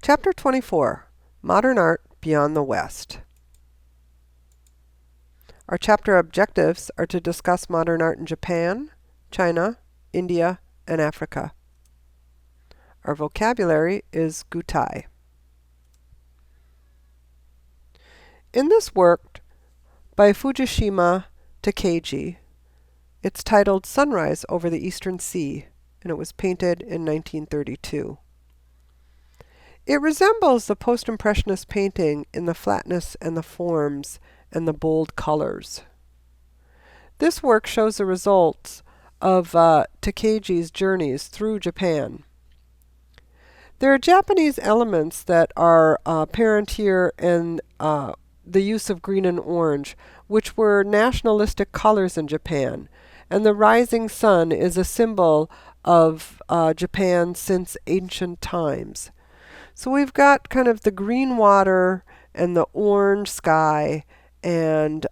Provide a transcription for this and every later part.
Chapter 24, Modern Art Beyond the West. Our chapter objectives are to discuss modern art in Japan, China, India, and Africa. Our vocabulary is gutai. In this work by Fujishima Takagi, it's titled Sunrise over the Eastern Sea, and it was painted in 1932. It resembles the post-impressionist painting in the flatness and the forms and the bold colors. This work shows the results of Takagi's journeys through Japan. There are Japanese elements that are apparent here in the use of green and orange, which were nationalistic colors in Japan, and the rising sun is a symbol of Japan since ancient times. So we've got kind of the green water and the orange sky and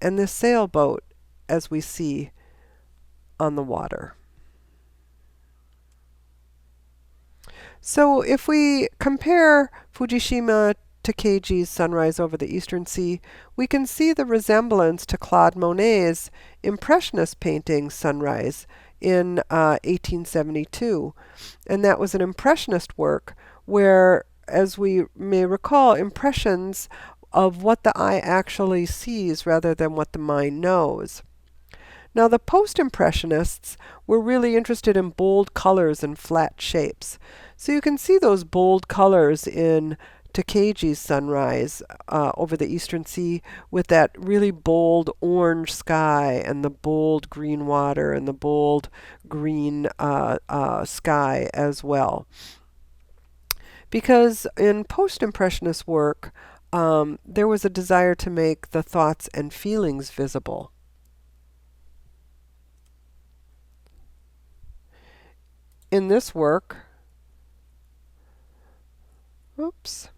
this sailboat as we see on the water. So if we compare Fujishima Takagi's Sunrise over the Eastern Sea, we can see the resemblance to Claude Monet's Impressionist painting Sunrise in 1872. And that was an Impressionist work where, as we may recall, impressions of what the eye actually sees rather than what the mind knows. Now, the post-impressionists were really interested in bold colors and flat shapes. So you can see those bold colors in Takagi's Sunrise over the Eastern Sea with that really bold orange sky and the bold green water and the bold green sky as well. Because in post-impressionist work, there was a desire to make the thoughts and feelings visible. In this work, it's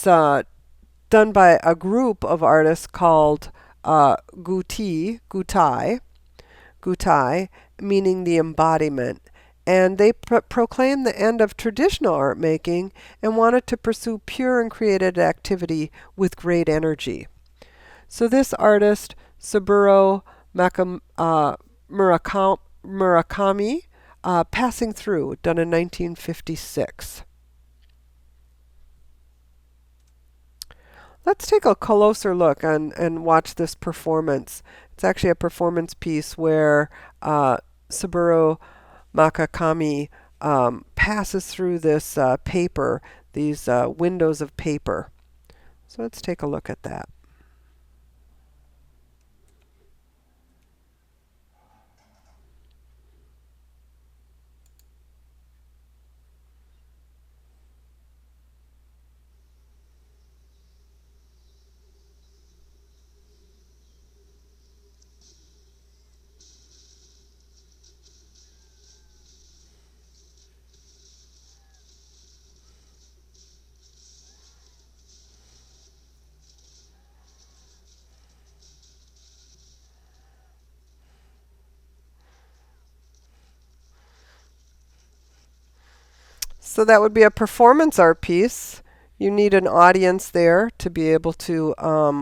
done by a group of artists called gutai, meaning the embodiment. And they proclaimed the end of traditional art making and wanted to pursue pure and creative activity with great energy. So this artist, Saburo Murakami, Passing Through, done in 1956. Let's take a closer look and watch this performance. It's actually a performance piece where Saburo Murakami passes through this paper, these windows of paper. So let's take a look at that. So that would be a performance art piece. You need an audience there to be able to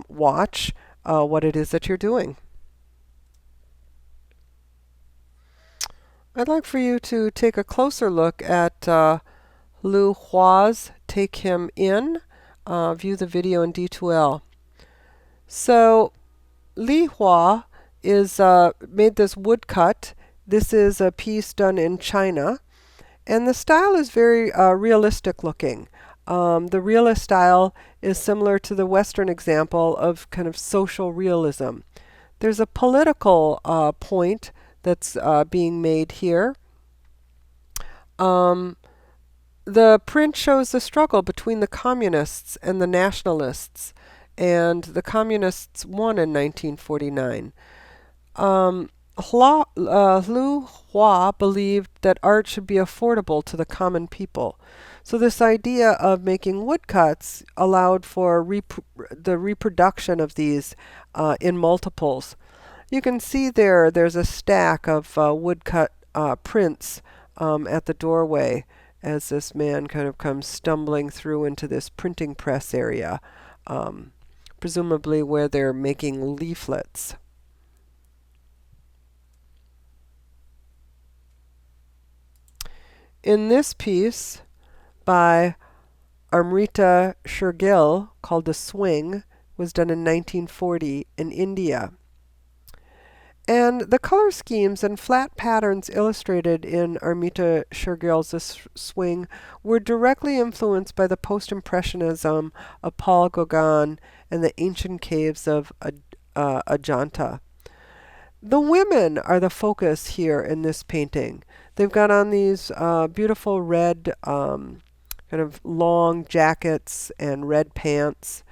watch what it is that you're doing. I'd like for you to take a closer look at Lu Hua's Take Him In. View the video in D2L. So Li Hua is made this woodcut. This is a piece done in China. And the style is very realistic looking. The realist style is similar to the Western example of kind of social realism. There's a political point that's being made here. The print shows the struggle between the communists and the nationalists, and the communists won in 1949. Lu Hua believed that art should be affordable to the common people. So this idea of making woodcuts allowed for the reproduction of these in multiples. You can see there's a stack of woodcut prints at the doorway, as this man kind of comes stumbling through into this printing press area, presumably where they're making leaflets. In this piece by Amrita Shergill, called The Swing, was done in 1940 in India. And the color schemes and flat patterns illustrated in Amrita Shergill's Swing were directly influenced by the post-impressionism of Paul Gauguin and the ancient caves of Ajanta. The women are the focus here in this painting. They've got on these beautiful red kind of long jackets and red pants,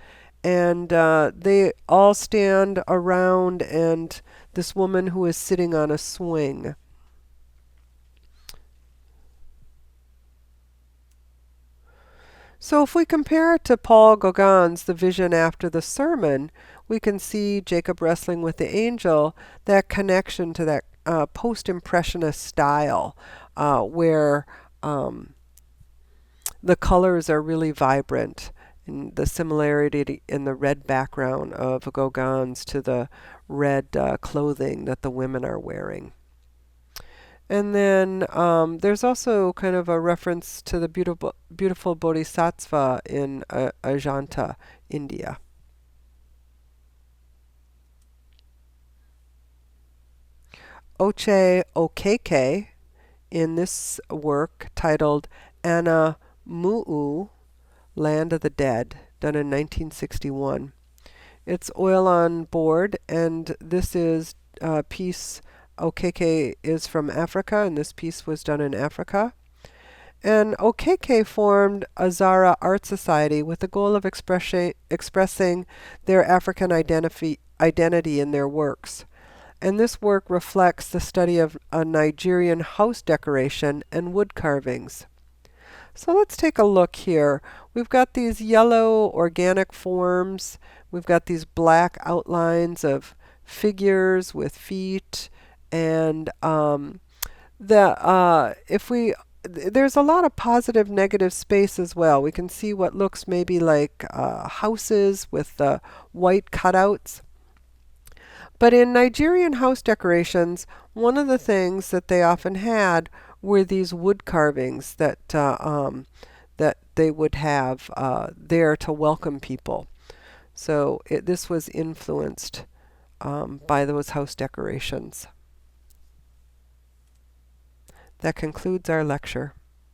and they all stand around and this woman who is sitting on a swing. So if we compare it to Paul Gauguin's The Vision After the Sermon, we can see Jacob wrestling with the angel, that connection to that post-impressionist style where the colors are really vibrant, and the similarity in the red background of Gauguin's to the red clothing that the women are wearing. And then there's also kind of a reference to the beautiful Bodhisattva in Ajanta, India. Oche Okeke, in this work titled Anna Mu'u, Land of the Dead, done in 1961. It's oil on board, and this is a piece. Okeke is from Africa, and this piece was done in Africa. And Okeke formed a Zara Art Society with the goal of expressing their African identity in their works. And this work reflects the study of a Nigerian house decoration and wood carvings. So let's take a look here. We've got these yellow organic forms. We've got these black outlines of figures with feet, and there's a lot of positive negative space as well. We can see what looks maybe like houses with white cutouts. But in Nigerian house decorations, one of the things that they often had were these wood carvings that they would have there to welcome people. So this was influenced by those house decorations. That concludes our lecture.